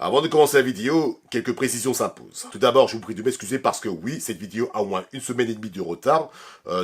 Avant de commencer la vidéo, quelques précisions s'imposent. Tout d'abord, je vous prie de m'excuser parce que oui, cette vidéo a au moins une semaine et demie de retard.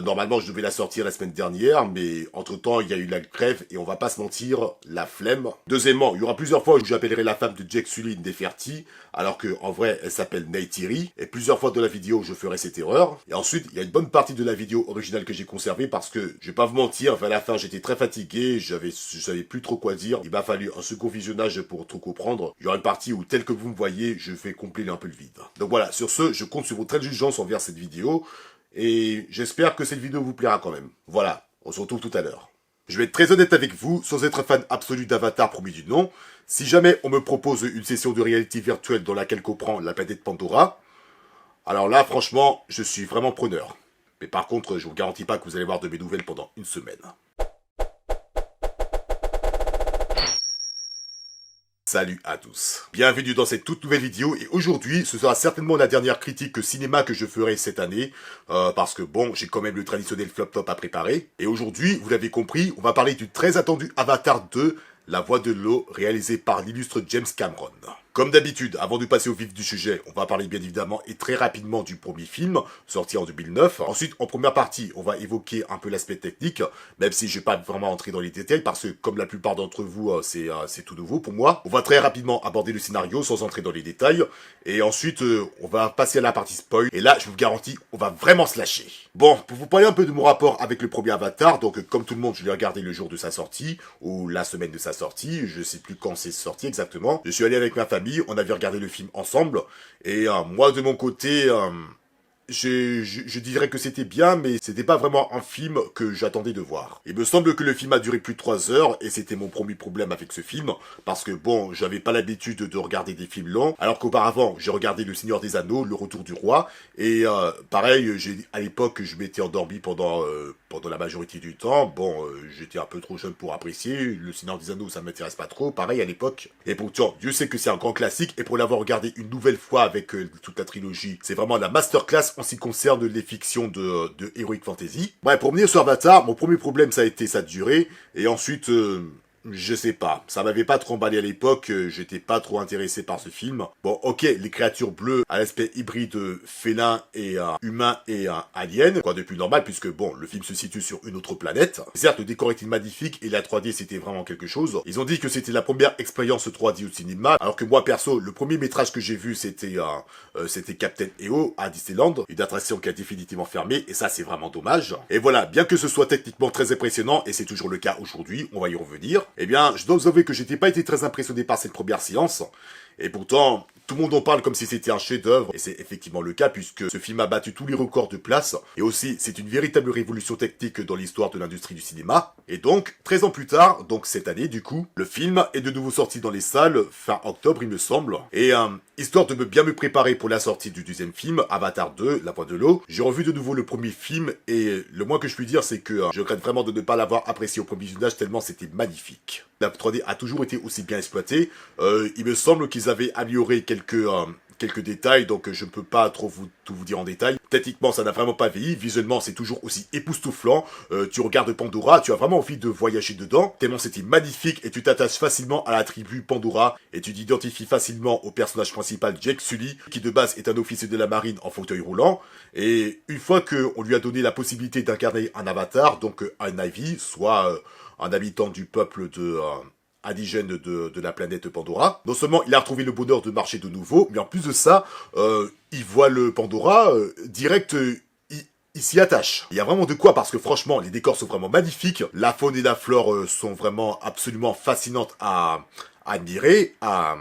Normalement, je devais la sortir la semaine dernière, mais entre-temps, il y a eu la grève et on va pas se mentir, la flemme. Deuxièmement, il y aura plusieurs fois où j'appellerai la femme de Jake Sully Neferti, alors que en vrai, elle s'appelle Neytiri, et plusieurs fois dans la vidéo, je ferai cette erreur. Et ensuite, il y a une bonne partie de la vidéo originale que j'ai conservée parce que, je vais pas vous mentir, vers la fin, j'étais très fatigué, je savais plus trop quoi dire. Il m'a fallu un second visionnage pour tout comprendre. Il y aura une partie où, tel que vous me voyez, je fais compléter un peu le vide. Donc voilà, sur ce, je compte sur votre indulgence envers cette vidéo, et j'espère que cette vidéo vous plaira quand même. Voilà, on se retrouve tout à l'heure. Je vais être très honnête avec vous, sans être fan absolu d'Avatar premier du nom, si jamais on me propose une session de réalité virtuelle dans laquelle comprend la planète Pandora, alors là, franchement, je suis vraiment preneur. Mais par contre, je vous garantis pas que vous allez voir de mes nouvelles pendant une semaine. Salut à tous. Bienvenue dans cette toute nouvelle vidéo et aujourd'hui ce sera certainement la dernière critique cinéma que je ferai cette année parce que bon j'ai quand même le traditionnel flop-top à préparer et aujourd'hui vous l'avez compris on va parler du très attendu Avatar 2, La Voix de l'eau réalisé par l'illustre James Cameron. Comme d'habitude, avant de passer au vif du sujet, on va parler bien évidemment et très rapidement du premier film, sorti en 2009. Ensuite, en première partie, on va évoquer un peu l'aspect technique, même si je vais pas vraiment entrer dans les détails, parce que comme la plupart d'entre vous, c'est tout nouveau pour moi. On va très rapidement aborder le scénario sans entrer dans les détails, et ensuite, on va passer à la partie spoil, et là, je vous garantis, on va vraiment se lâcher. Bon, pour vous parler un peu de mon rapport avec le premier Avatar, donc comme tout le monde, je l'ai regardé le jour de sa sortie, ou la semaine de sa sortie, je sais plus quand c'est sorti exactement. Je suis allé avec ma famille, on avait regardé le film ensemble, et moi de mon côté, je dirais que c'était bien, mais c'était pas vraiment un film que j'attendais de voir. Il me semble que le film a duré plus de 3 heures, et c'était mon premier problème avec ce film, parce que bon, j'avais pas l'habitude de regarder des films longs, alors qu'auparavant, j'ai regardé Le Seigneur des Anneaux, Le Retour du Roi, et pareil, à l'époque, je m'étais endormi pendant la majorité du temps. Bon, j'étais un peu trop jeune pour apprécier, Le Seigneur des Anneaux, ça m'intéresse pas trop, pareil à l'époque. Et pourtant, Dieu sait que c'est un grand classique, et pour l'avoir regardé une nouvelle fois avec toute la trilogie, c'est vraiment la masterclass en ce qui concerne les fictions de Heroic Fantasy. Bref, pour revenir sur Avatar, mon premier problème ça a été sa durée, et ensuite, je sais pas, ça m'avait pas trop emballé à l'époque, j'étais pas trop intéressé par ce film. Bon, ok, les créatures bleues à l'aspect hybride félin et humain et alien, quoi de plus normal puisque bon, le film se situe sur une autre planète. Certes, le décor était magnifique et la 3D c'était vraiment quelque chose. Ils ont dit que c'était la première expérience 3D au cinéma, alors que moi perso, le premier métrage que j'ai vu c'était Captain EO à Disneyland, une attraction qui a définitivement fermé et ça c'est vraiment dommage. Et voilà, bien que ce soit techniquement très impressionnant et c'est toujours le cas aujourd'hui, on va y revenir. Eh bien, je dois vous avouer que j'étais pas été très impressionné par cette première séance. Et pourtant, tout le monde en parle comme si c'était un chef-d'œuvre, et c'est effectivement le cas puisque ce film a battu tous les records de place, et aussi c'est une véritable révolution technique dans l'histoire de l'industrie du cinéma. Et donc, 13 ans plus tard, donc cette année du coup, le film est de nouveau sorti dans les salles, fin octobre il me semble, et histoire de bien me préparer pour la sortie du deuxième film, Avatar 2, La Voix de l'eau, j'ai revu de nouveau le premier film, et le moins que je puis dire c'est que je regrette vraiment de ne pas l'avoir apprécié au premier visionnage tellement c'était magnifique. La 3D a toujours été aussi bien exploitée, il me semble qu'ils avaient amélioré quelques détails, donc je ne peux pas trop tout vous dire en détail. Techniquement, ça n'a vraiment pas vieilli. Visuellement, c'est toujours aussi époustouflant. Tu regardes Pandora, tu as vraiment envie de voyager dedans, tellement c'était magnifique et tu t'attaches facilement à la tribu Pandora et tu t'identifies facilement au personnage principal Jake Sully, qui de base est un officier de la marine en fauteuil roulant. Et une fois qu'on lui a donné la possibilité d'incarner un avatar, donc un Na'vi, soit un habitant du peuple indigène de la planète Pandora. Non seulement il a retrouvé le bonheur de marcher de nouveau, mais en plus de ça, il voit le Pandora direct. Il s'y attache. Il y a vraiment de quoi parce que franchement, les décors sont vraiment magnifiques. La faune et la flore sont vraiment absolument fascinantes à admirer, à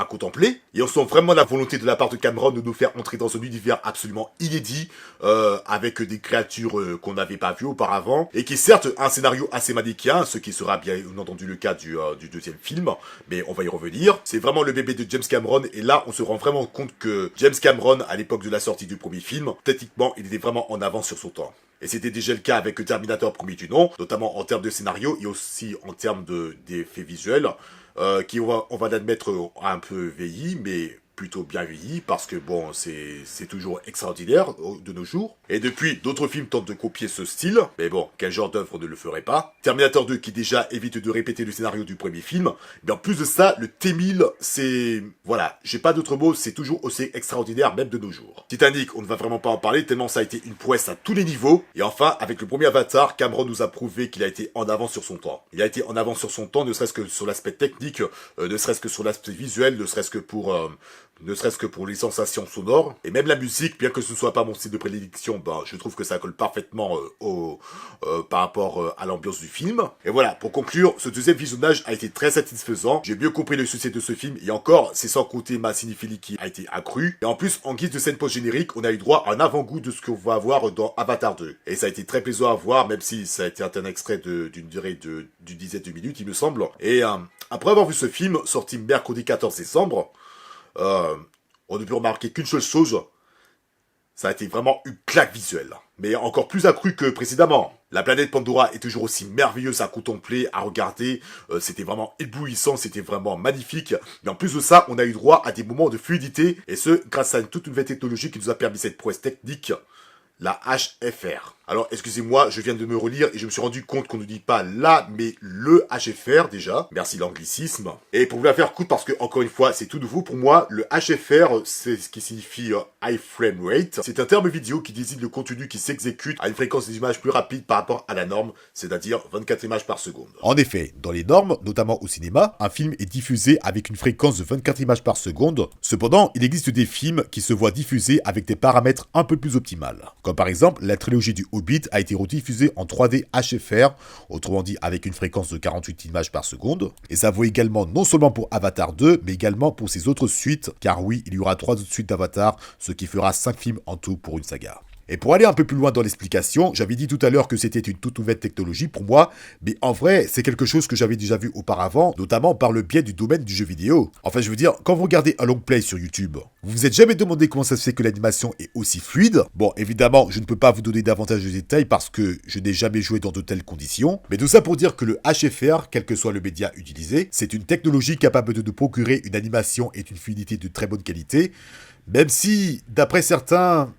contempler. Et on sent vraiment la volonté de la part de Cameron de nous faire entrer dans un univers absolument inédit, avec des créatures qu'on n'avait pas vues auparavant, et qui est certes un scénario assez manichéen, ce qui sera bien entendu le cas du deuxième film, mais on va y revenir. C'est vraiment le bébé de James Cameron, et là on se rend vraiment compte que James Cameron, à l'époque de la sortie du premier film, techniquement il était vraiment en avance sur son temps. Et c'était déjà le cas avec Terminator premier du nom, notamment en termes de scénario et aussi en termes d'effets visuels, qui on va l'admettre a un peu vieilli, mais plutôt bien vieilli parce que bon, c'est toujours extraordinaire de nos jours. Et depuis, d'autres films tentent de copier ce style, mais bon, quel genre d'œuvre ne le ferait pas? Terminator 2 qui déjà évite de répéter le scénario du premier film, mais en plus de ça, le T-1000, c'est... Voilà, j'ai pas d'autres mots, c'est toujours aussi extraordinaire même de nos jours. Titanic, on ne va vraiment pas en parler tellement ça a été une prouesse à tous les niveaux. Et enfin, avec le premier Avatar, Cameron nous a prouvé qu'il a été en avance sur son temps. Il a été en avance sur son temps, ne serait-ce que sur l'aspect technique, ne serait-ce que sur l'aspect visuel, ne serait-ce que pour les sensations sonores, et même la musique, bien que ce soit pas mon style de prédilection, ben, je trouve que ça colle parfaitement par rapport à l'ambiance du film. Et voilà, pour conclure, ce deuxième visionnage a été très satisfaisant, j'ai mieux compris le succès de ce film, et encore, c'est sans compter ma cinéphilie qui a été accrue, et en plus, en guise de scène post-générique, on a eu droit à un avant-goût de ce qu'on va avoir dans Avatar 2. Et ça a été très plaisant à voir, même si ça a été un extrait d'une durée d'une dizaine de minutes, il me semble. Et après avoir vu ce film, sorti mercredi 14 décembre, on ne peut remarquer qu'une seule chose, ça a été vraiment une claque visuelle, mais encore plus accrue que précédemment. La planète Pandora est toujours aussi merveilleuse à contempler, à regarder, c'était vraiment éblouissant, c'était vraiment magnifique, mais en plus de ça, on a eu droit à des moments de fluidité, et ce, grâce à toute une nouvelle technologie qui nous a permis cette prouesse technique, la HFR. Alors, excusez-moi, je viens de me relire et je me suis rendu compte qu'on ne dit pas là, mais le HFR déjà. Merci l'anglicisme. Et pour vous la faire courte, parce que, encore une fois, c'est tout nouveau pour moi, le HFR, c'est ce qui signifie High Frame Rate. C'est un terme vidéo qui désigne le contenu qui s'exécute à une fréquence d'image plus rapide par rapport à la norme, c'est-à-dire 24 images par seconde. En effet, dans les normes, notamment au cinéma, un film est diffusé avec une fréquence de 24 images par seconde. Cependant, il existe des films qui se voient diffusés avec des paramètres un peu plus optimales. Comme par exemple, la trilogie du Hobbit a été rediffusée en 3D HFR, autrement dit avec une fréquence de 48 images par seconde. Et ça vaut également non seulement pour Avatar 2, mais également pour ses autres suites, car oui, il y aura 3 autres suites d'Avatar, ce qui fera 5 films en tout pour une saga. Et pour aller un peu plus loin dans l'explication, j'avais dit tout à l'heure que c'était une toute nouvelle technologie pour moi, mais en vrai, c'est quelque chose que j'avais déjà vu auparavant, notamment par le biais du domaine du jeu vidéo. Enfin, je veux dire, quand vous regardez un long play sur YouTube, vous vous êtes jamais demandé comment ça se fait que l'animation est aussi fluide? Bon, évidemment, je ne peux pas vous donner davantage de détails parce que je n'ai jamais joué dans de telles conditions, mais tout ça pour dire que le HFR, quel que soit le média utilisé, c'est une technologie capable de nous procurer une animation et une fluidité de très bonne qualité, même si, d'après certains,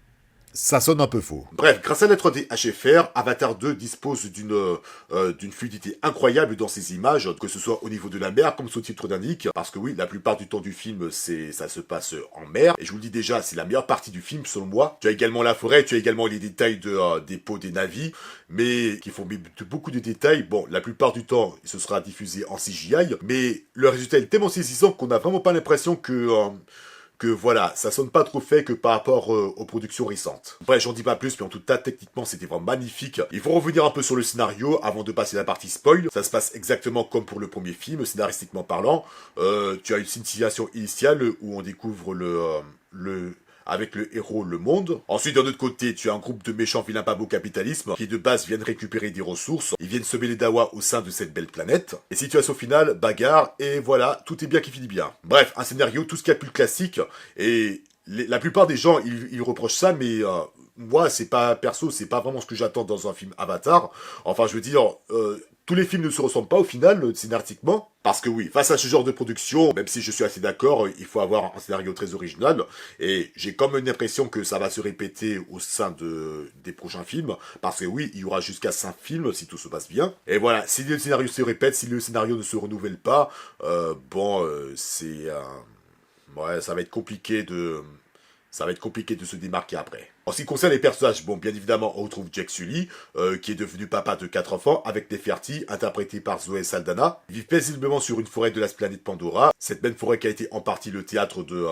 ça sonne un peu faux. Bref, grâce à la 3D HFR, Avatar 2 dispose d'une fluidité incroyable dans ses images, que ce soit au niveau de la mer, comme son titre l'indique, parce que oui, la plupart du temps du film, ça se passe en mer, et je vous le dis déjà, c'est la meilleure partie du film, selon moi. Tu as également la forêt, tu as également les détails des peaux des navires, mais qui font beaucoup de détails. Bon, la plupart du temps, ce sera diffusé en CGI, mais le résultat est tellement saisissant qu'on n'a vraiment pas l'impression que voilà, ça sonne pas trop fait que par rapport aux productions récentes. Bref, j'en dis pas plus, mais en tout cas, techniquement, c'était vraiment magnifique. Il faut revenir un peu sur le scénario avant de passer à la partie spoil. Ça se passe exactement comme pour le premier film, scénaristiquement parlant. Tu as une situation initiale où on découvre avec le héros le monde. Ensuite, d'un autre côté, tu as un groupe de méchants vilains pas beau capitalisme qui de base viennent récupérer des ressources. Ils viennent semer les dawa au sein de cette belle planète. Et situation finale, bagarre, et voilà, tout est bien qui finit bien. Bref, un scénario, tout ce qu'il y a de plus classique, et la plupart des gens, ils reprochent ça, mais moi, c'est pas vraiment ce que j'attends dans un film Avatar. Enfin, je veux dire, tous les films ne se ressemblent pas au final, scénaristiquement. Parce que oui, face à ce genre de production, même si je suis assez d'accord, il faut avoir un scénario très original. Et j'ai comme une impression que ça va se répéter au sein des prochains films. Parce que oui, il y aura jusqu'à 5 films si tout se passe bien. Et voilà, si le scénario se répète, si le scénario ne se renouvelle pas, ouais, ça va être compliqué de se démarquer après. En ce qui concerne les personnages, bon, bien évidemment, on retrouve Jake Sully, qui est devenu papa de 4 enfants, avec Neferti, interprété par Zoé Saldana. Ils vivent paisiblement sur une forêt de la planète Pandora. Cette même forêt qui a été en partie le théâtre de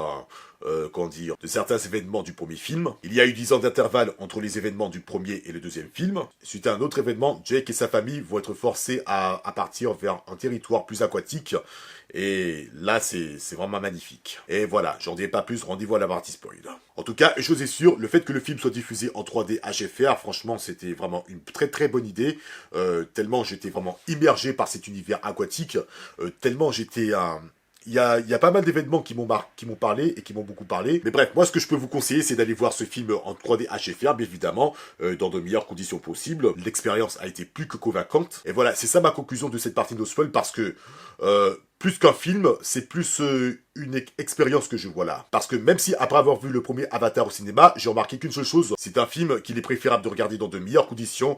certains événements du premier film. Il y a eu 10 ans d'intervalle entre les événements du premier et le deuxième film. Suite à un autre événement, Jake et sa famille vont être forcés à partir vers un territoire plus aquatique. Et là, c'est vraiment magnifique. Et voilà, j'en dis pas plus, rendez-vous à la partie spoil. En tout cas, chose est sûre, le fait que le film soit diffusé en 3D HFR, franchement, c'était vraiment une très très bonne idée. Tellement j'étais vraiment immergé par cet univers aquatique. Tellement j'étais... Il y a pas mal d'événements qui m'ont parlé et qui m'ont beaucoup parlé. Mais bref, moi ce que je peux vous conseiller, c'est d'aller voir ce film en 3D HFR, bien évidemment, dans de meilleures conditions possibles. L'expérience a été plus que convaincante. Et voilà, c'est ça ma conclusion de cette partie No Spoil, parce que plus qu'un film, c'est plus une expérience que je vois là. Parce que même si après avoir vu le premier Avatar au cinéma, j'ai remarqué qu'une seule chose, c'est un film qu'il est préférable de regarder dans de meilleures conditions,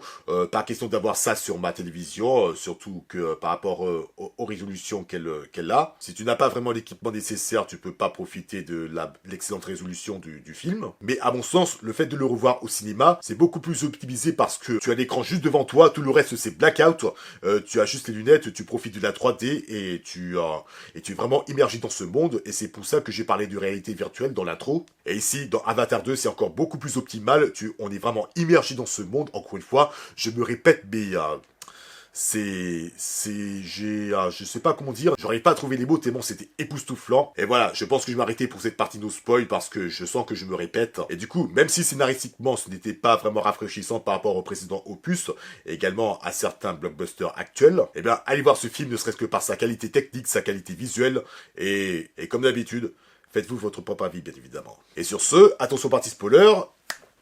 pas question d'avoir ça sur ma télévision, surtout que par rapport aux résolutions qu'elle a. Si tu n'as pas vraiment l'équipement nécessaire, tu peux pas profiter de l'excellente résolution du film. Mais à mon sens, le fait de le revoir au cinéma, c'est beaucoup plus optimisé parce que tu as l'écran juste devant toi, tout le reste c'est blackout, tu as juste les lunettes, tu profites de la 3D et tu es vraiment immergé dans ce monde, et c'est pour ça que j'ai parlé de réalité virtuelle dans l'intro. Et ici, dans Avatar 2, c'est encore beaucoup plus optimal, on est vraiment immergé dans ce monde, encore une fois, je me répète, mais je sais pas comment dire, j'arrive pas à trouver les mots tellement c'était époustouflant. Et voilà, je pense que je vais m'arrêter pour cette partie no spoil parce que je sens que je me répète. Et du coup, même si scénaristiquement ce n'était pas vraiment rafraîchissant par rapport au précédent opus, et également à certains blockbusters actuels, eh bien, allez voir ce film ne serait-ce que par sa qualité technique, sa qualité visuelle, et comme d'habitude, faites-vous votre propre avis, bien évidemment. Et sur ce, attention partie spoiler,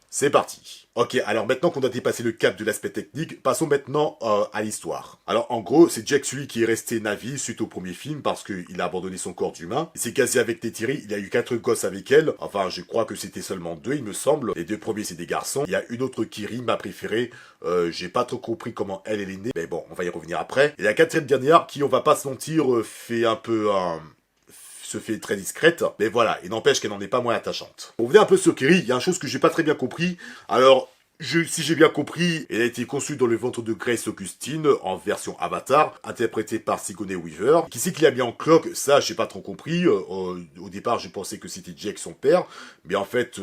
c'est parti. Ok, alors maintenant qu'on a dépassé le cap de l'aspect technique, passons maintenant à l'histoire. Alors en gros, c'est Jack Sully qui est resté Na'vi suite au premier film parce qu'il a abandonné son corps d'humain. Il s'est casé avec Neytiri, il a eu 4 gosses avec elle. Enfin, je crois que c'était seulement 2, il me semble. Les 2 premiers, c'est des garçons. Il y a une autre Kiri, ma préférée. J'ai pas trop compris comment elle est née. Mais bon, on va y revenir après. Et la 4e dernière qui, on va pas se mentir, fait un peu se fait très discrète, mais voilà, il n'empêche qu'elle n'en est pas moins attachante. Pour revenir un peu sur Kiri, il y a une chose que j'ai pas très bien compris. Alors, si j'ai bien compris, elle a été conçue dans le ventre de Grace Augustine en version Avatar, interprétée par Sigourney Weaver. Qui c'est qui l'a mis en cloque? Ça, j'ai pas trop compris. Au départ, je pensais que c'était Jack, son père, mais en fait,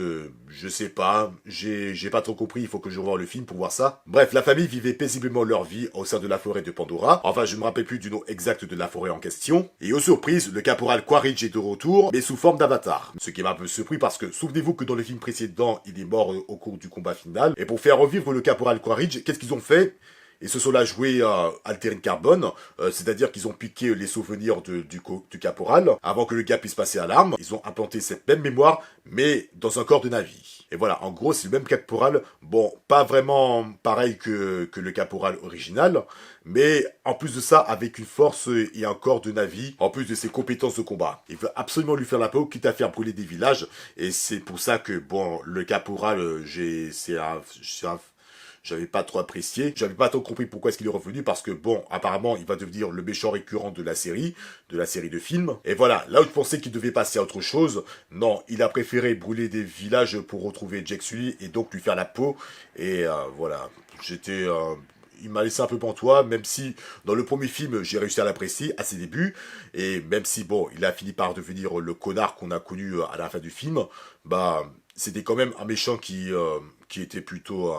je sais pas. J'ai pas trop compris. Il faut que je revoie le film pour voir ça. Bref, la famille vivait paisiblement leur vie au sein de la forêt de Pandora. Enfin, je me rappelle plus du nom exact de la forêt en question. Et aux surprises, le caporal Quaritch est de retour, mais sous forme d'avatar. Ce qui m'a un peu surpris parce que souvenez-vous que dans le film précédent, il est mort au cours du combat final. Et pour faire revivre le caporal Quaritch, qu'est-ce qu'ils ont fait? Ils se sont là joués Altered Carbone, c'est-à-dire qu'ils ont piqué les souvenirs du caporal avant que le gars puisse passer à l'arme. Ils ont implanté cette même mémoire, mais dans un corps de Na'vi. Et voilà, en gros, c'est le même caporal. Bon, pas vraiment pareil que le caporal original, mais en plus de ça, avec une force et un corps de Na'vi, en plus de ses compétences de combat. Il veut absolument lui faire la peau, quitte à faire brûler des villages, et c'est pour ça que, bon, le caporal, j'avais pas trop apprécié. J'avais pas trop compris pourquoi est-ce qu'il est revenu parce que bon, apparemment, il va devenir le méchant récurrent de la série de films. Et voilà, là où je pensais qu'il devait passer à autre chose, non, il a préféré brûler des villages pour retrouver Jack Sully et donc lui faire la peau. Et voilà, il m'a laissé un peu pantois, même si dans le premier film, j'ai réussi à l'apprécier à ses débuts. Et même si, bon, il a fini par devenir le connard qu'on a connu à la fin du film, bah, c'était quand même un méchant qui était plutôt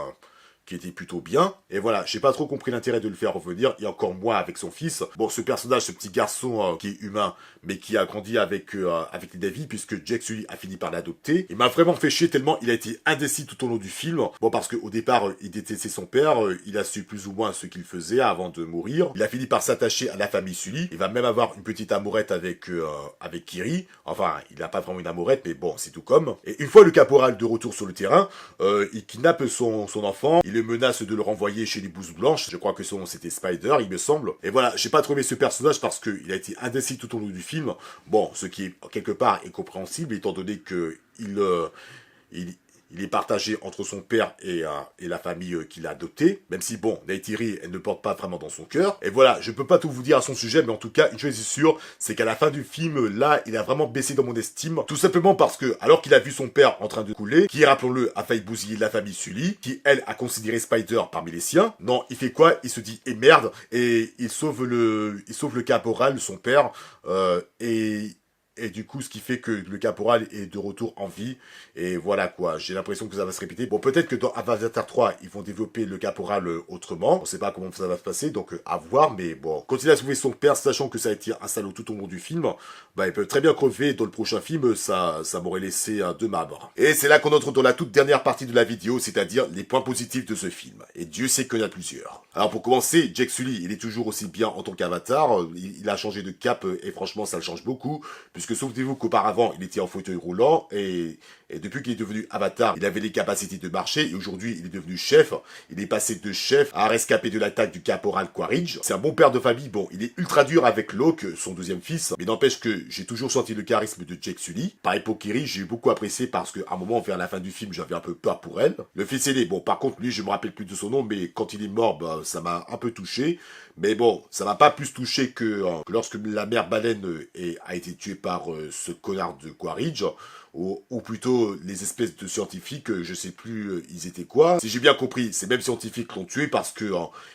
bien. Et voilà, j'ai pas trop compris l'intérêt de le faire revenir, et encore moins avec son fils. Bon, ce personnage, ce petit garçon qui est humain, mais qui a grandi avec les Na'vi, puisque Jack Sully a fini par l'adopter. Il m'a vraiment fait chier tellement il a été indécis tout au long du film. Bon, parce qu'au départ, il détestait son père, il a su plus ou moins ce qu'il faisait avant de mourir. Il a fini par s'attacher à la famille Sully. Il va même avoir une petite amourette avec Kiri. Enfin, il n'a pas vraiment une amourette, mais bon, c'est tout comme. Et une fois le caporal de retour sur le terrain, il kidnappe son enfant. Il le menace de le renvoyer chez les Blouses Blanches. Je crois que son nom c'était Spider, il me semble. Et voilà, j'ai pas trouvé ce personnage parce qu'il a été indécis tout au long du film. Bon, ce qui est quelque part est compréhensible étant donné que il est partagé entre son père et la famille qu'il a adoptée. Même si, bon, Neytiri, elle ne porte pas vraiment dans son cœur. Et voilà, je peux pas tout vous dire à son sujet, mais en tout cas, une chose est sûre, c'est qu'à la fin du film, là, il a vraiment baissé dans mon estime. Tout simplement parce que, alors qu'il a vu son père en train de couler, qui, rappelons-le, a failli bousiller la famille Sully, qui, elle, a considéré Spider parmi les siens, non, il fait quoi? Il se dit, eh merde, et il sauve le caporal, son père, et du coup, ce qui fait que le caporal est de retour en vie. Et voilà quoi, j'ai l'impression que ça va se répéter. Bon, peut-être que dans Avatar 3, ils vont développer le caporal autrement. On sait pas comment ça va se passer, donc à voir. Mais bon, quand il a sauvé son père, sachant que ça a été un salaud tout au long du film, bah il peut très bien crever dans le prochain film. Ça m'aurait laissé de marbre. Et c'est là qu'on entre dans la toute dernière partie de la vidéo, c'est-à-dire les points positifs de ce film. Et Dieu sait qu'il y en a plusieurs. Alors pour commencer, Jack Sully, il est toujours aussi bien en tant qu'Avatar. Il a changé de cap et franchement, ça le change beaucoup. puisque souvenez-vous qu'auparavant, il était en fauteuil roulant, et depuis qu'il est devenu Avatar, il avait les capacités de marcher, et aujourd'hui, il est devenu chef. Il est passé de chef à rescapé de l'attaque du caporal Quaritch. C'est un bon père de famille. Bon, il est ultra dur avec Locke, son deuxième fils, mais n'empêche que j'ai toujours senti le charisme de Jake Sully. Pareil pour Kiri, j'ai beaucoup apprécié parce qu'à un moment, vers la fin du film, j'avais un peu peur pour elle. Le fils aîné, bon, par contre, lui, je me rappelle plus de son nom, mais quand il est mort, bah, ça m'a un peu touché. Mais bon, ça m'a pas plus touché que lorsque la mère baleine a été tuée par ce connard de Quaritch. Ou plutôt les espèces de scientifiques, je sais plus ils étaient quoi. Si j'ai bien compris, ces mêmes scientifiques l'ont tué parce que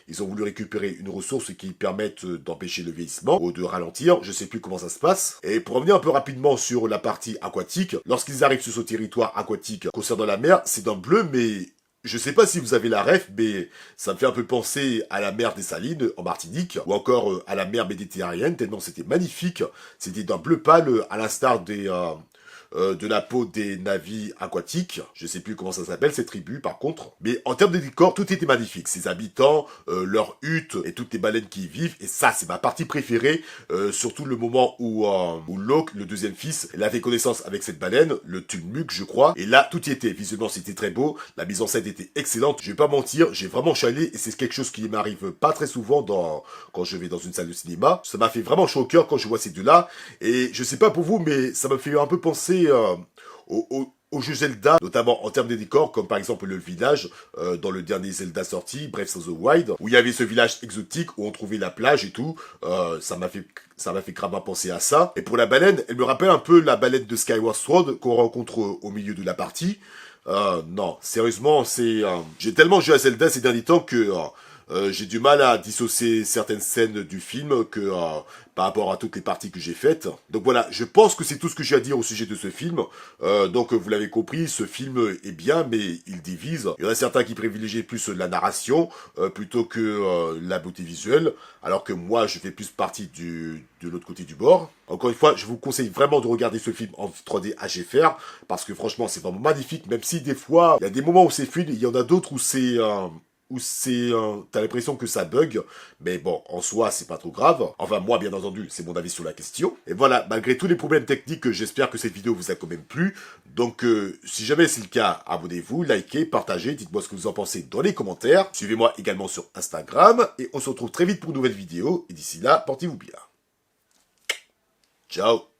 ils ont voulu récupérer une ressource qui permette d'empêcher le vieillissement ou de ralentir, je sais plus comment ça se passe. Et pour revenir un peu rapidement sur la partie aquatique, lorsqu'ils arrivent sur ce territoire aquatique concernant la mer, c'est dans le bleu, mais je sais pas si vous avez la ref, mais ça me fait un peu penser à la mer des Salines en Martinique, ou encore à la mer méditerranéenne, tellement c'était magnifique. C'était d'un bleu pâle, à l'instar de la peau des navires aquatiques. Je sais plus comment ça s'appelle, ces tribus par contre. Mais en termes de décor, tout était magnifique. Ses habitants, leurs huttes et toutes les baleines qui y vivent. Et ça, c'est ma partie préférée. Surtout le moment où Locke, le deuxième fils, il a fait connaissance avec cette baleine, le Tulmuk, je crois. Et là, tout y était. Visuellement, c'était très beau. La mise en scène était excellente. Je vais pas mentir, j'ai vraiment chialé. Et c'est quelque chose qui m'arrive pas très souvent quand je vais dans une salle de cinéma. Ça m'a fait vraiment chaud au cœur quand je vois ces deux-là. Et je sais pas pour vous, mais ça m'a fait un peu penser au jeu Zelda, notamment en termes de décors, comme par exemple le village dans le dernier Zelda sorti, Breath of the Wild, où il y avait ce village exotique où on trouvait la plage et tout. Ça m'a fait gravement penser à ça. Et pour la baleine, elle me rappelle un peu la baleine de Skyward Sword qu'on rencontre au milieu de la partie. Non, sérieusement, j'ai tellement joué à Zelda ces derniers temps que j'ai du mal à dissocier certaines scènes du film que par rapport à toutes les parties que j'ai faites. Donc voilà, je pense que c'est tout ce que j'ai à dire au sujet de ce film. Donc vous l'avez compris, ce film est bien, mais il divise. Il y en a certains qui privilégient plus la narration plutôt que la beauté visuelle, alors que moi je fais plus partie de l'autre côté du bord. Encore une fois, je vous conseille vraiment de regarder ce film en 3D HFR, parce que franchement c'est vraiment magnifique, même si des fois, il y a des moments où c'est fluide, il y en a d'autres où t'as l'impression que ça bug, mais bon, en soi, c'est pas trop grave. Enfin, moi, bien entendu, c'est mon avis sur la question. Et voilà, malgré tous les problèmes techniques, j'espère que cette vidéo vous a quand même plu. Donc, si jamais c'est le cas, abonnez-vous, likez, partagez, dites-moi ce que vous en pensez dans les commentaires. Suivez-moi également sur Instagram, et on se retrouve très vite pour une nouvelle vidéo. Et d'ici là, portez-vous bien. Ciao.